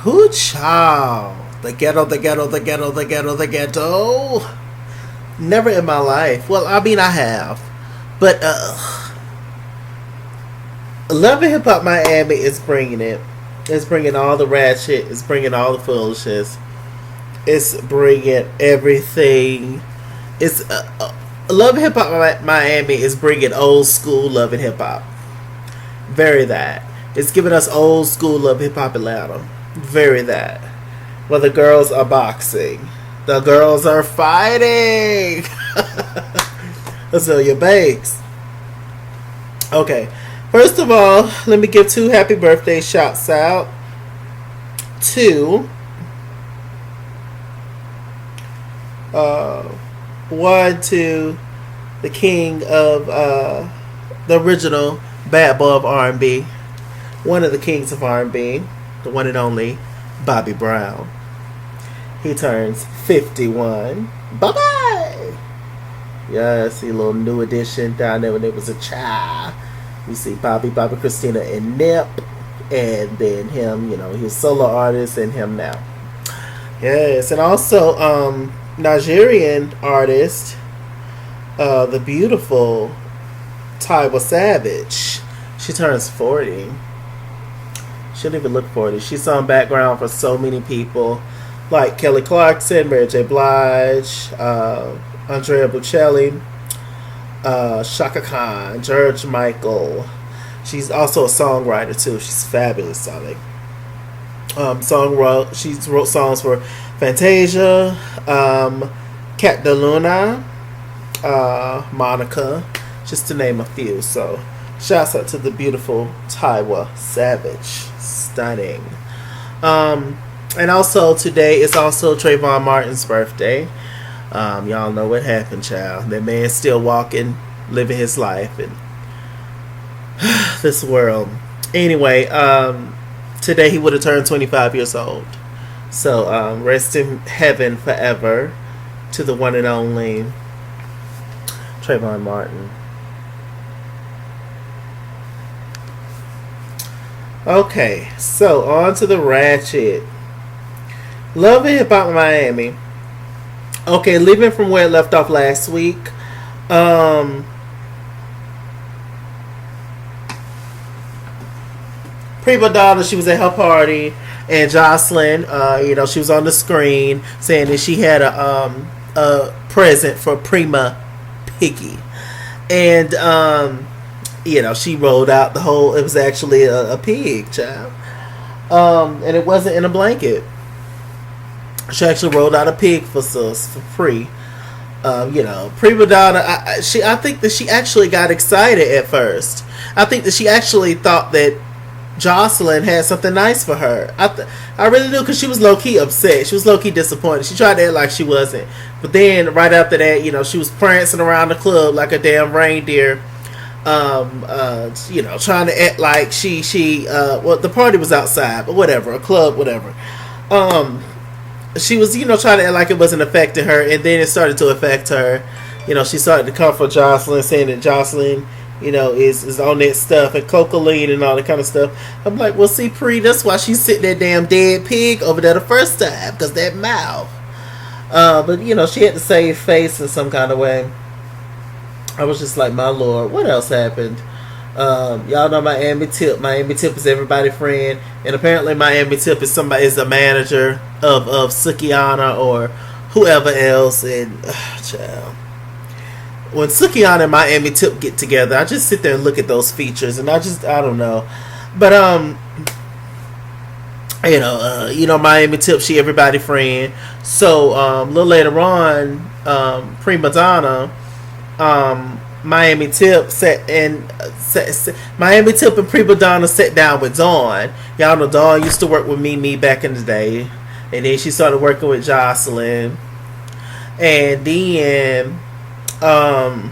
Who child? The ghetto, the ghetto, the ghetto, the ghetto, the ghetto. Never in my life. Well, I mean, I have. But, Love and Hip Hop Miami is bringing it. It's bringing all the ratchet. It's bringing all the foolishness. It's bringing everything. It's Love and Hip Hop Miami is bringing old school Love and Hip Hop. Very that. It's giving us old school Love Hip Hop Atlanta. Very that. Well, the girls are boxing. The girls are fighting. Azealia Banks. Okay. First of all, let me give 2 happy birthday shouts out to one to the king of the original bad boy of R&B, one of the kings of R&B, the one and only Bobby Brown. He turns 51. Bye bye. Yeah, see a little new edition down there when it was a child. You see Bobby, Christina, and Nip, and then him. You know, he's a solo artist, and him now. Yes, and also Nigerian artist, the beautiful Tiwa Savage. She turns 40. She didn't even look 40. She sung background for so many people, like Kelly Clarkson, Mary J. Blige, Andrea Bocelli, Shaka Khan, George Michael. She's also a songwriter too. She's fabulous, darling. She's wrote songs for Fantasia, Cat De Luna, Monica, just to name a few. So, shouts out to the beautiful Tiwa Savage, stunning. And also today is also Trayvon Martin's birthday. Y'all know what happened, child. That man's still walking, living his life in this world. Anyway, today he would have turned 25 years old. So rest in heaven forever to the one and only Trayvon Martin. Okay, so on to the ratchet. Love and Hip Hop Miami. Okay, leaving from where it left off last week. Prima Donna, she was at her party, and Jocelyn, she was on the screen saying that she had a present for Prima Piggy, and she rolled out the whole. It was actually a pig, child, and it wasn't in a blanket. She actually rolled out a pig for sus for free. Prima Donna. I think that she actually got excited at first. I think that she actually thought that Jocelyn had something nice for her. I really do, because she was low key upset. She was low key disappointed. She tried to act like she wasn't, but then right after that, she was prancing around the club like a damn reindeer. Trying to act like she the party was outside, but whatever, a club, whatever. She was, trying to act like it wasn't affecting her, and then it started to affect her. She started to come for Jocelyn, saying that Jocelyn, is on that stuff and cocaine and all that kind of stuff. I'm like, well, see, Pre, that's why she's sitting that damn dead pig over there the first time, because that mouth. But she had to save face in some kind of way. I was just like, my lord, what else happened? Y'all know Miami Tip. Miami Tip is everybody's friend, and apparently Miami Tip is a manager of Sukiana or whoever else. And child, when Sukiana and Miami Tip get together, I just sit there and look at those features, and I don't know. But Miami Tip, she everybody's friend. So a little later on, Prima Donna, Miami Tip Miami Tip and Prima Donna sat down with Dawn. Y'all know Dawn used to work with Mimi back in the day, and then she started working with Jocelyn, and then I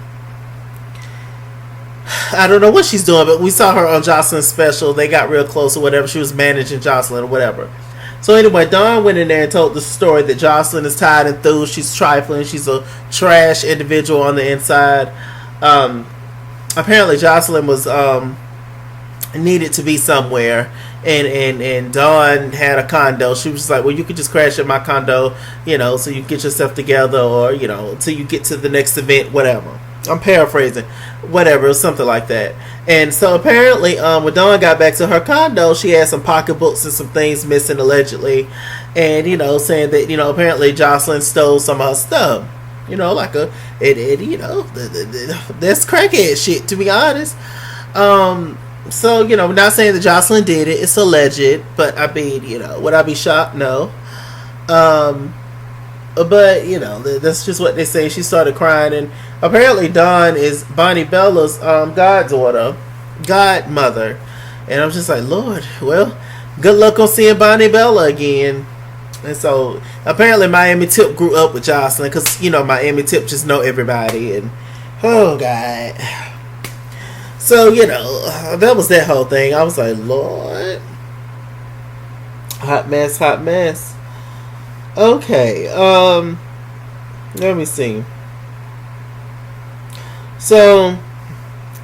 don't know what she's doing, but we saw her on Jocelyn's special. They got real close or whatever. She was managing Jocelyn or whatever. So anyway, Dawn went in there and told the story that Jocelyn is tired and through. She's trifling. She's a trash individual on the inside. Apparently Jocelyn was needed to be somewhere, and Dawn had a condo. She was just like, well, you could just crash at my condo, so you get yourself together, or until you get to the next event, whatever. I'm paraphrasing, whatever, something like that. And so apparently, when Dawn got back to her condo, she had some pocketbooks and some things missing allegedly, and saying that apparently Jocelyn stole some of her stuff. Like that's crackhead shit, to be honest. So, not saying that Jocelyn did it. It's alleged. But, I mean, would I be shocked? No. But, that's just what they say. She started crying. And apparently Dawn is Bonnie Bella's godmother. And I'm just like, Lord, well, good luck on seeing Bonnie Bella again. And so, apparently Miami Tip grew up with Jocelyn. Because, Miami Tip just know everybody. And, oh, God. So, that was that whole thing. I was like, Lord. Hot mess, hot mess. Okay. Let me see. So,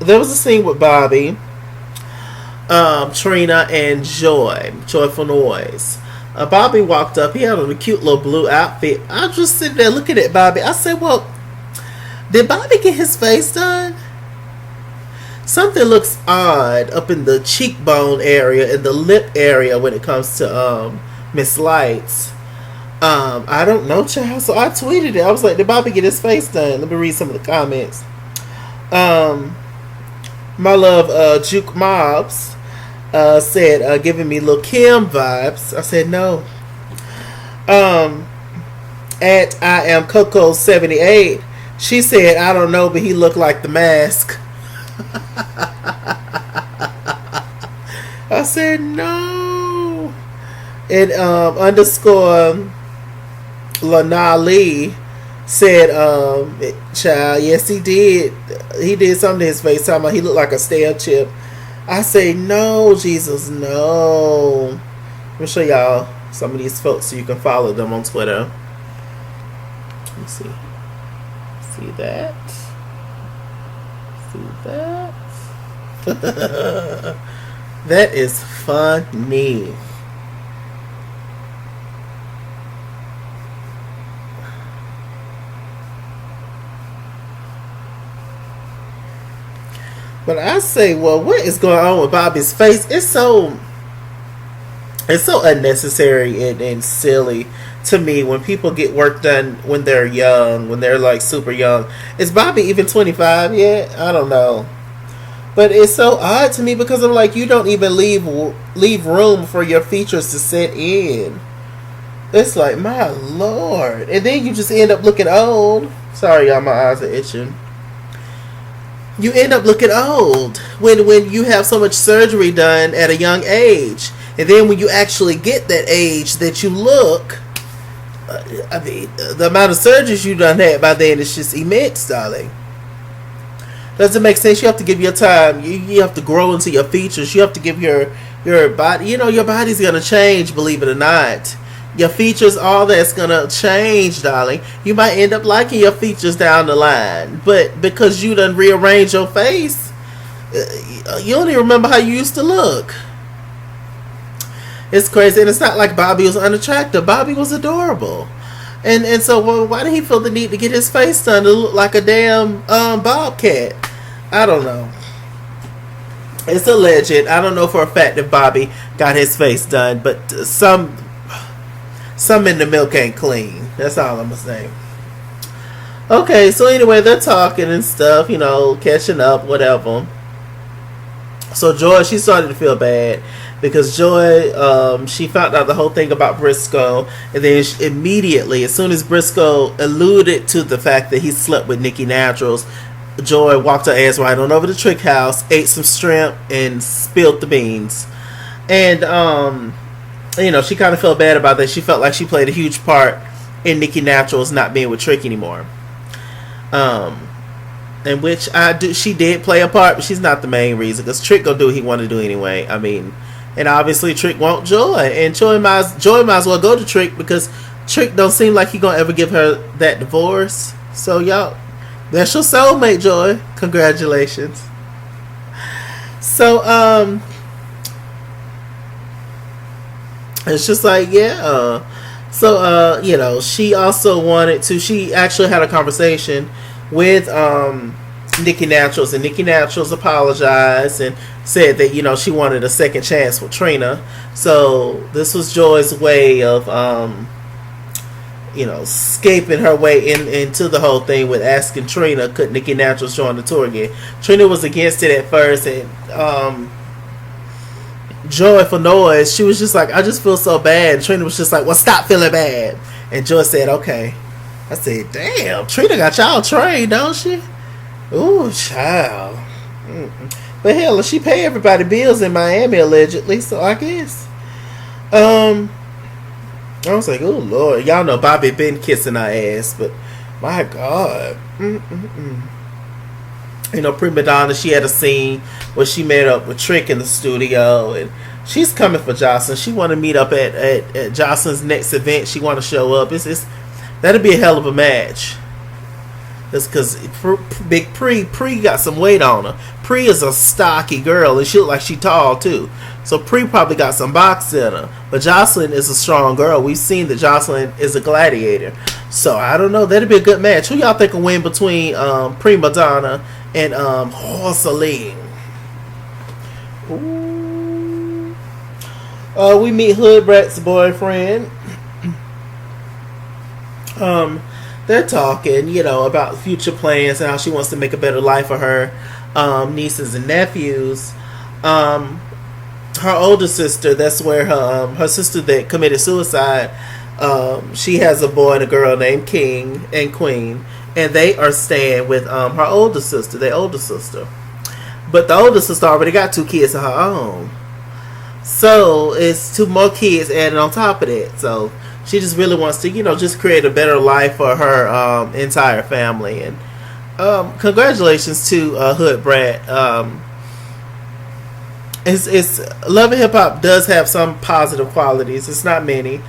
there was a scene with Bobby, Trina, and Joy. Joyful Noise. Bobby walked up. He had on a cute little blue outfit. I was just sitting there looking at Bobby. I said, well, did Bobby get his face done? Something looks odd up in the cheekbone area and the lip area when it comes to Miss Lights. I don't know, child. So I tweeted it. I was like, did Bobby get his face done? Let me read some of the comments. My love, Juke Mobs said, giving me Lil' Kim vibes. I said, no. At I am Coco 78, she said, I don't know, but he looked like The Mask. I said no. And underscore Lana Lee said, child, yes he did. He did something to his face, talking about he looked like a stale chip. I say no, Jesus, no. Let me show y'all some of these folks so you can follow them on Twitter. Let me see. See that? See that? That is funny. But I say, well, what is going on with Bobby's face? It's so unnecessary and silly to me when people get work done when they're young, when they're like super young. Is Bobby even 25 yet? I don't know. But it's so odd to me because I'm like, you don't even leave room for your features to set in. It's like, my Lord. And then you just end up looking old. Sorry, y'all, my eyes are itching. You end up looking old when you have so much surgery done at a young age. And then when you actually get that age that you look, I mean, the amount of surgeries you done had by then is just immense, darling. Doesn't make sense. You have to give your time. You have to grow into your features. You have to give your body. Your body's gonna change. Believe it or not, your features, all that's gonna change, darling. You might end up liking your features down the line, but because you done rearranged your face, you don't even remember how you used to look. It's crazy, and it's not like Bobby was unattractive. Bobby was adorable. And so, well, why did he feel the need to get his face done to look like a damn bobcat? I don't know. It's alleged. I don't know for a fact if Bobby got his face done, but some in the milk ain't clean. That's all I'm gonna say. Okay, so anyway, they're talking and stuff, catching up, whatever. So Joy, she started to feel bad because Joy, she found out the whole thing about Briscoe, and then immediately, as soon as Briscoe alluded to the fact that he slept with Nikki Naturals, Joy walked her ass right on over to Trick House, ate some shrimp, and spilled the beans. And she kind of felt bad about that. She felt like she played a huge part in Nikki Naturals not being with Trick anymore. In which she did play a part, but she's not the main reason, because Trick gonna do what he want to do anyway. I mean, and obviously Trick want Joy, and Joy might as well go to Trick, because Trick don't seem like he gonna ever give her that divorce. So y'all, that's your soulmate, Joy. Congratulations. So It's just like, yeah. So, she also wanted to. She actually had a conversation with Nikki Naturals, and Nikki Naturals apologized and said that she wanted a second chance with Trina. So this was Joy's way of escaping her way into the whole thing with asking Trina could Nikki Naturals join the tour again. Trina was against it at first, and Joy, for noise, she was just like, I just feel so bad. And Trina was just like, well, stop feeling bad. And Joy said, okay. I said, damn, Trina got y'all trained, don't she? Ooh, child. But hell, she pay everybody bills in Miami allegedly, so I guess. I was like, oh Lord, y'all know Bobby been kissing her ass, but my God. Prima Donna, she had a scene where she met up with Trick in the studio, and she's coming for Jocelyn. She want to meet up at Jocelyn's next event. She want to show up. It's that'd be a hell of a match. That's because Big Pre got some weight on her. Pre is a stocky girl, and she look like she tall too. So Pre probably got some box in her. But Jocelyn is a strong girl. We've seen that Jocelyn is a gladiator. So I don't know. That'd be a good match. Who y'all think will win between Prima Donna and Horseline? We meet Hood Brat's boyfriend. They're talking, about future plans and how she wants to make a better life for her nieces and nephews. Her older sister, that's where her sister that committed suicide, she has a boy and a girl named King and Queen, and they are staying with her older sister, their older sister. But the older sister already got 2 kids of her own. So it's 2 more kids added on top of that. So she just really wants to, just create a better life for her entire family. And congratulations to Hood Brat. It's Love and Hip Hop does have some positive qualities. It's not many,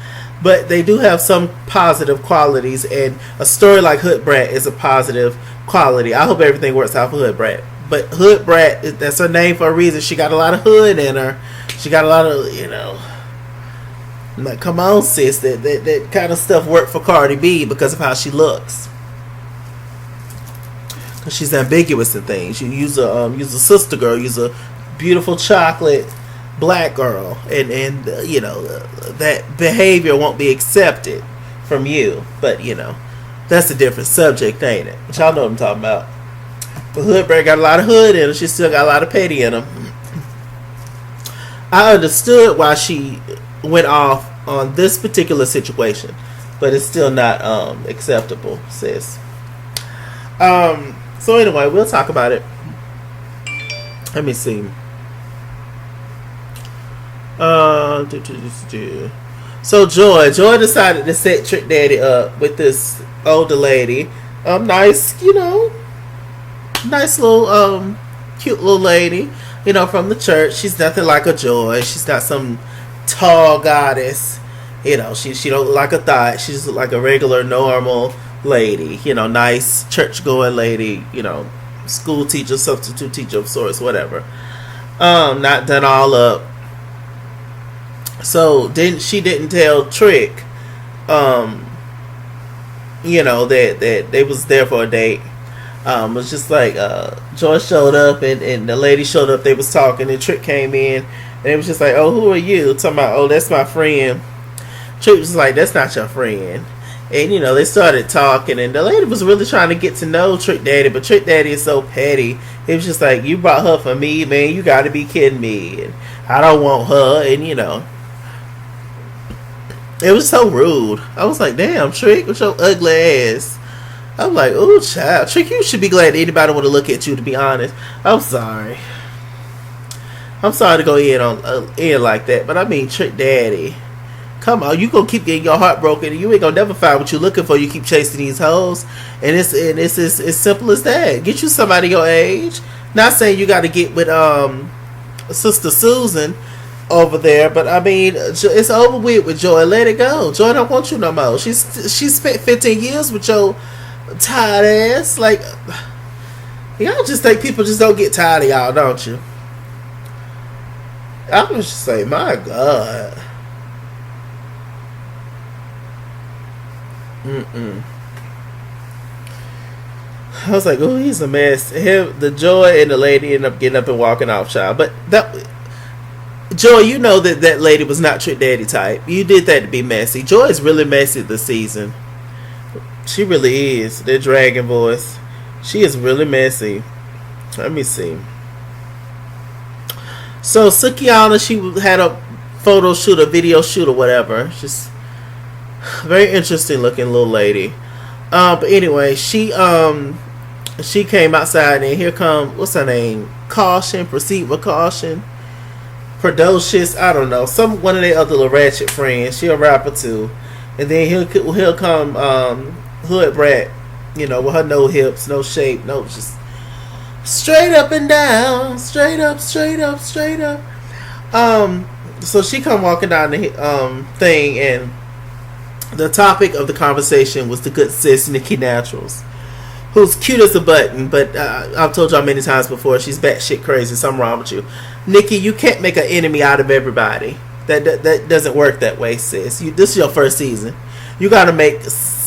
but they do have some positive qualities. And a story like Hood Brat is a positive quality. I hope everything works out for Hood Brat. But Hood Brat, that's her name for a reason. She got a lot of hood in her. She got a lot of, like, come on, sis. That kind of stuff worked for Cardi B because of how she looks. Because she's ambiguous in things. You use a sister girl, use a beautiful chocolate black girl, and that behavior won't be accepted from you. But that's a different subject, ain't it? But y'all know what I'm talking about. But Hood Brat got a lot of hood in her. She still got a lot of petty in her. I understood why she went off on this particular situation, but it's still not acceptable, sis. So anyway, we'll talk about it. Let me see. So Joy decided to set Trick Daddy up with this older lady. Nice, nice little cute little lady, from the church. She's nothing like a Joy. She's not some tall goddess. She don't look like a thought. She's like a regular, normal lady. Nice church going lady. School teacher, substitute teacher of sorts, whatever. Not done all up. So she didn't tell Trick, that they was there for a date. It was just like Joy showed up and the lady showed up. They was talking and Trick came in and it was just like, oh, who are you? Talking about, oh, that's my friend. Trick was like, that's not your friend. And they started talking and the lady was really trying to get to know Trick Daddy, but Trick Daddy is so petty. He was just like, you brought her for me, man, you gotta be kidding me, and I don't want her. And it was so rude. I was like, damn, Trick, with your ugly ass. I'm like, oh, child. Trick, you should be glad anybody want to look at you, to be honest. I'm sorry. I'm sorry to go in like that, but I mean, Trick Daddy. Come on, you gonna keep getting your heart broken, and you ain't gonna never find what you're looking for. You keep chasing these hoes, and it's as simple as that. Get you somebody your age. Not saying you got to get with Sister Susan over there, but I mean, it's over with Joy. Let it go. Joy don't want you no more. She spent 15 years with your tired ass. Like, y'all just think people just don't get tired of y'all, don't you? I was just say, my God. Mm-mm. I was like, oh, he's a mess. Him, the Joy and the lady end up getting up and walking off, child. But that Joy, you know that lady was not Trick Daddy type. You did that to be messy. Joy is really messy this season. She really is. The dragon voice. She is really messy. Let me see. So Sukiana, she had a photo shoot, a video shoot, or whatever. She's very interesting looking little lady. But anyway, she came outside and here come, what's her name? Caution, proceed with caution. Prodocious, I don't know, one of their other little ratchet friends. She a rapper too, and then he'll come Hood Brat, with her no hips, no shape, no just straight up and down, straight up, straight up, straight up. So she come walking down the thing, and the topic of the conversation was the good sis Nikki Naturals, who's cute as a button, but I've told y'all many times before, she's batshit crazy. Something wrong with you, Nikki. You can't make an enemy out of everybody. That doesn't work that way, sis. This is your first season. You got to make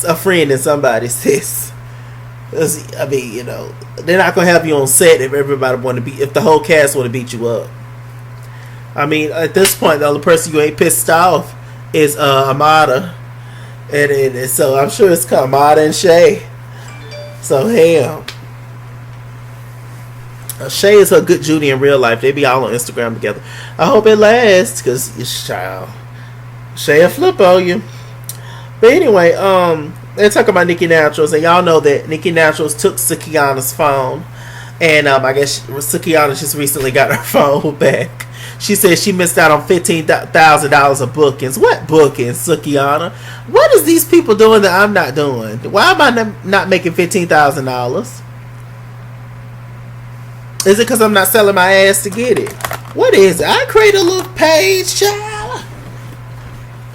a friend in somebody, sis. I mean, they're not gonna have you on set if everybody if the whole cast want to beat you up. I mean, at this point, the only person you ain't pissed off is Amada, and so I'm sure it's Amada and Shay. So hell, Shay is her good Judy in real life. They be all on Instagram together. I hope it lasts, cause child, Shay will flip on you. But anyway, they're talking about Nikki Naturals, and y'all know that Nikki Naturals took Sukiana's phone, and I guess Sukiana just recently got her phone back. She said she missed out on $15,000 of bookings. What bookings, Sukiana? What is these people doing that I'm not doing? Why am I not making $15,000? Is it because I'm not selling my ass to get it? What is it? I create a little page, child.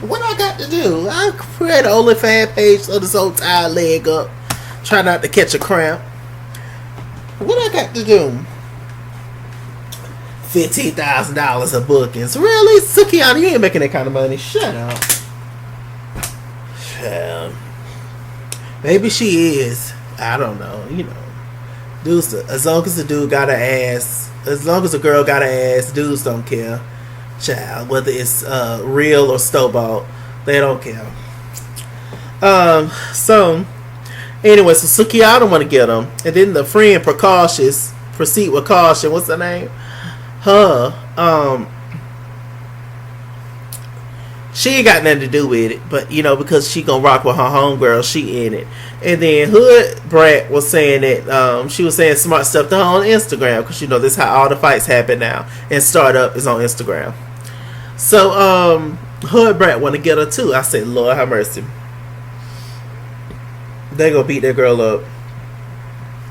What I got to do? I create an OnlyFans page so this old tired leg up. Try not to catch a cramp. What I got to do? $15,000 of bookings. Really? Sukiana, you ain't making that kind of money. Shut up. Maybe she is. I don't know. Dudes, as long as the dude got an ass, as long as the girl got an ass, dudes don't care. Child, whether it's real or stowball, they don't care. So anyway, so Sukiana want to get him, and then the friend proceed with caution. What's her name? She ain't got nothing to do with it, but because she gonna rock with her homegirl, she in it. And then Hood Brat was saying that she was saying smart stuff to her on Instagram, because this is how all the fights happen now, and startup is on Instagram. So Hood Brat want to get her too. I said, Lord have mercy, they gonna beat that girl up.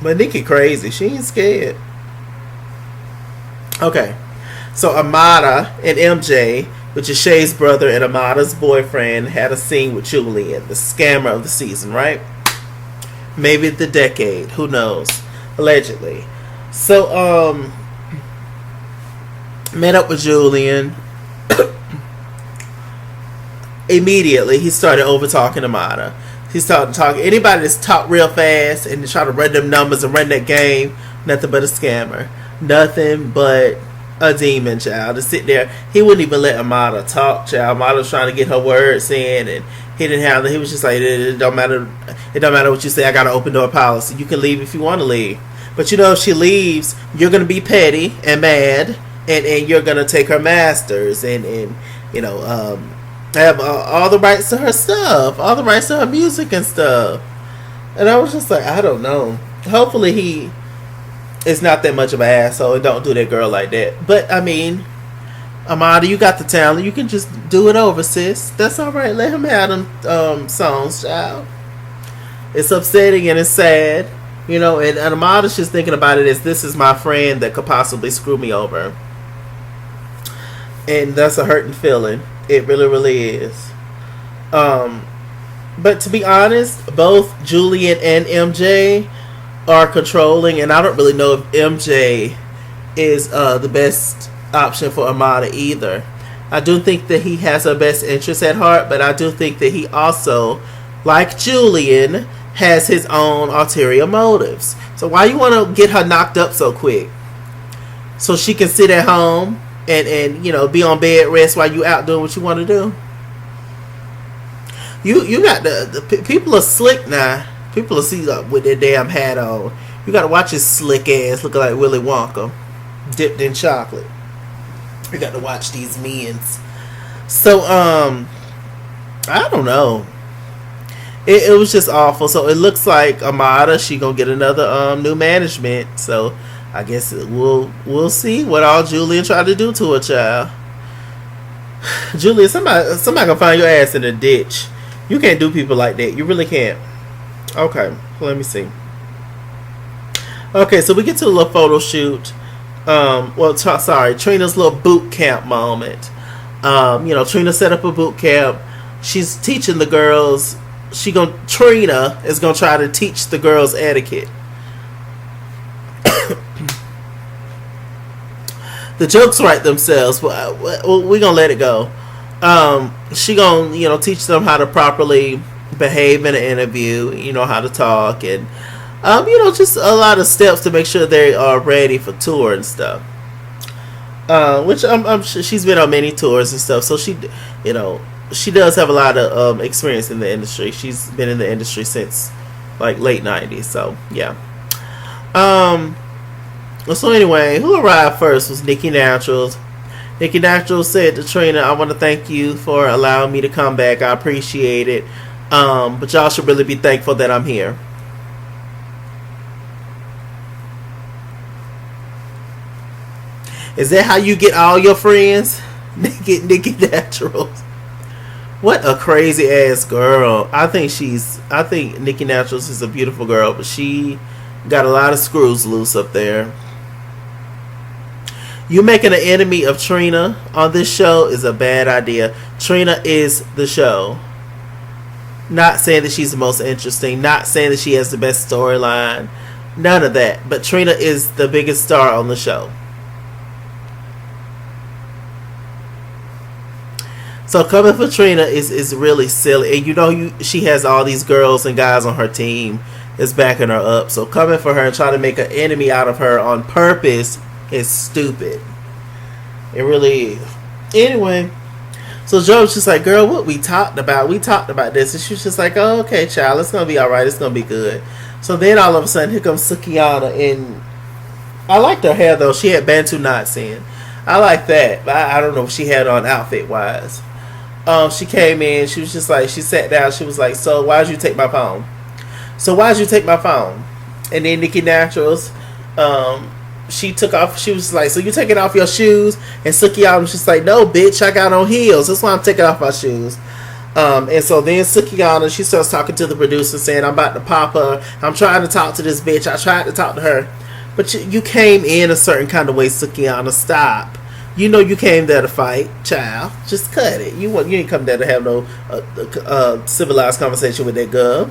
But Nikki crazy, she ain't scared. Okay, so Amada and MJ, which is Shay's brother and Amada's boyfriend, had a scene with Julian, the scammer of the season, right? Maybe the decade, who knows? Allegedly. So, met up with Julian. Immediately, he started over talking Amada. He started talking. Anybody that's talk real fast and try to run them numbers and run that game, nothing but a scammer. Nothing but a demon, child. To sit there, he wouldn't even let Amada talk, child. Amada was trying to get her words in, and he didn't have it. He was just like, it don't matter. It don't matter what you say. I got an open door policy. You can leave if you want to leave, but if she leaves, you're gonna be petty and mad, and you're gonna take her masters, and have all the rights to her stuff, all the rights to her music and stuff. And I was just like, I don't know. Hopefully he is not that much of an asshole and don't do that girl like that. But I mean, Amada, you got the talent. You can just do it over, sis. That's all right. Let him have them songs, child. It's upsetting and it's sad, and Amada's just thinking about it as, this is my friend that could possibly screw me over, and that's a hurting feeling. It really, really is. But to be honest, both Julian and MJ are controlling, and I don't really know if MJ is the best option for Amada either. I do think that he has her best interest at heart, but I do think that he also like Julian, has his own ulterior motives. So why you want to get her knocked up so quick? So she can sit at home and be on bed rest while you out doing what you want to do? You got the people are slick now. People are see with their damn hat on. You got to watch his slick ass looking like Willy Wonka, dipped in chocolate. You got to watch these men's. So I don't know. It was just awful. So it looks like Amada, she gonna get another new management. So I guess we'll see what all Julian tried to do to her child. Julian, somebody gonna find your ass in a ditch. You can't do people like that. You really can't. Okay, let me see. Okay, so we get to a little photo shoot. Trina's little boot camp moment. Trina set up a boot camp. She's teaching the girls. Trina is gonna try to teach the girls etiquette. The jokes write themselves, but we're gonna let it go. She gonna teach them how to properly behave in an interview. How to talk and just a lot of steps to make sure they are ready for tour and stuff. Which I'm sure she's been on many tours and stuff, so she does have a lot of experience in the industry. She's been in the industry since like late 90s, so yeah. So anyway, who arrived first was Nikki Naturals. Nikki Naturals said to Trina, "I want to thank you for allowing me to come back. I appreciate it. But y'all should really be thankful that I'm here." Is that how you get all your friends? Nikki Naturals. What a crazy ass girl. I think Nikki Naturals is a beautiful girl, but she got a lot of screws loose up there. You making an enemy of Trina on this show is a bad idea. Trina is the show. Not saying that she's the most interesting. Not saying that she has the best storyline. None of that. But Trina is the biggest star on the show. So coming for Trina is really silly. And she has all these girls and guys on her team that's backing her up. So coming for her and trying to make an enemy out of her on purpose is stupid. It really is. Anyway, so Joe's just like, "Girl, what we talked about this." And she's just like, "Oh, okay, child, it's gonna be alright, it's gonna be good." So then all of a sudden here comes Sukiana, and I liked her hair though. She had Bantu knots in. I like that, but I don't know what she had on outfit wise. She came in, she was just like, she sat down, she was like, "So why'd you take my phone?" And then Nikki Naturals, she took off, she was like, "So you taking off your shoes?" And Sukiana was just like, "No, bitch, I got on heels. That's why I'm taking off my shoes." And so then Sukiana, she starts talking to the producer saying, "I'm about to pop her. I'm trying to talk to this bitch. I tried to talk to her." But you came in a certain kind of way, Sukiana. Stop. You came there to fight, child. Just cut it. You ain't come there to have no civilized conversation with that girl.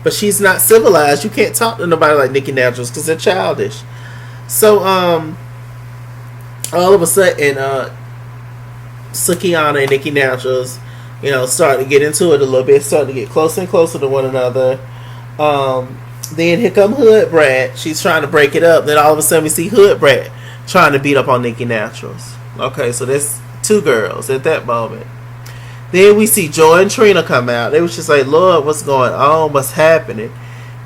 But she's not civilized. You can't talk to nobody like Nikki Naturals because they're childish. So all of a sudden, Sukiana and Nikki Naturals, starting to get into it a little bit, starting to get closer and closer to one another. Then here come Hood Brat. She's trying to break it up. Then all of a sudden we see Hood Brat trying to beat up on Nikki Naturals. Okay, so there's two girls at that moment. Then we see Joy and Trina come out. They was just like, "Lord, what's going on? What's happening?"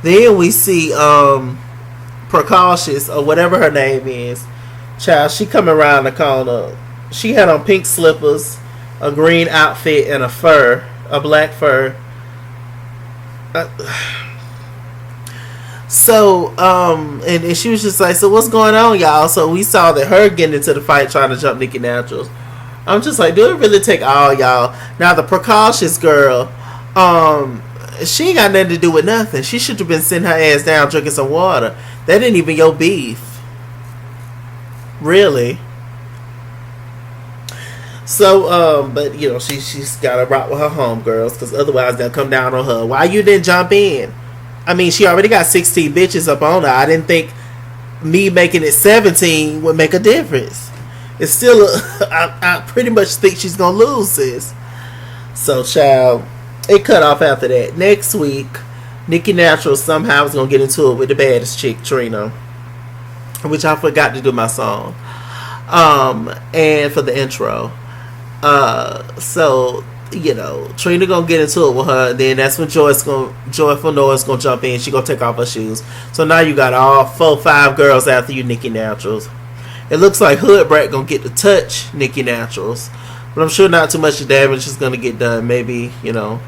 Then we see Precautious, or whatever her name is. Child, she come around the corner. She had on pink slippers, a green outfit, and a black fur. So, and she was just like, "So what's going on, y'all?" So we saw that her getting into the fight trying to jump Nikki Naturals. I'm just like, do it really take all y'all? Now the Precautious girl, she ain't got nothing to do with nothing. She should have been sitting her ass down drinking some water. That ain't even your beef. Really. So, but she's gotta rock with her homegirls, because otherwise they'll come down on her. Why you didn't jump in? I mean, she already got 16 bitches up on her. I didn't think me making it 17 would make a difference. It's still I pretty much think she's gonna lose this. So, child, it cut off after that. Next week, Nicki Natural somehow was gonna get into it with the baddest chick, Trina, which I forgot to do my song. And for the intro. So Trina gonna get into it with her. Then that's when Joyful Noise gonna jump in. She gonna take off her shoes. So now you got all 4-5 girls after you, Nicki Naturals. It looks like Hood Brat gonna get to touch Nicki Naturals, but I'm sure not too much damage is gonna get done. Maybe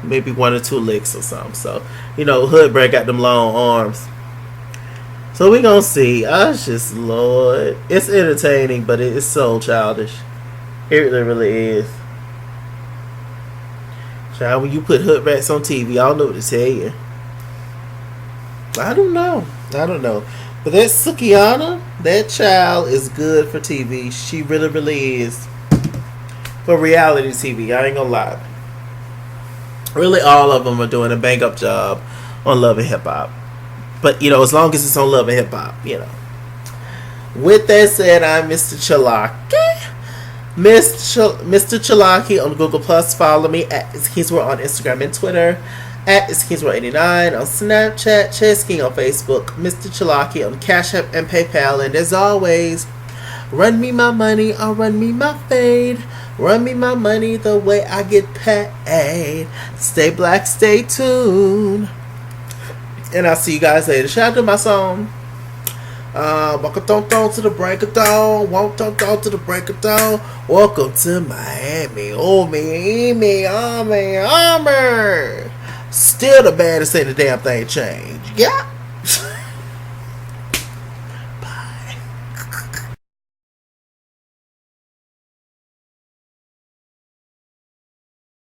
maybe 1 or 2 licks or something. So Hood Brat got them long arms. So we gonna see. It's just Lord, it's entertaining, but it's so childish. It really is. Child, when you put Hood Rats on TV, I don't know what to tell you. I don't know. But that Sukiana, that child is good for TV. She really, really is. For reality TV, I ain't gonna lie. Really, all of them are doing a bang up job on Love and Hip Hop. But, as long as it's on Love and Hip Hop, With that said, I'm Mr. Chalaki. Mr. Chalaki on Google Plus. Follow me at Kingsworld on Instagram and Twitter. At Kingsworld89 on Snapchat. Chess King on Facebook. Mr. Chalaki on Cash App and PayPal. And as always, run me my money or run me my fade. Run me my money the way I get paid. Stay black, stay tuned. And I'll see you guys later. Shout out to my song. Walk a thong to the break of dawn. Walk thong to the break of dawn. Welcome to Miami. Oh me, armor. Still the baddest, ain't the damn thing changed. Yeah.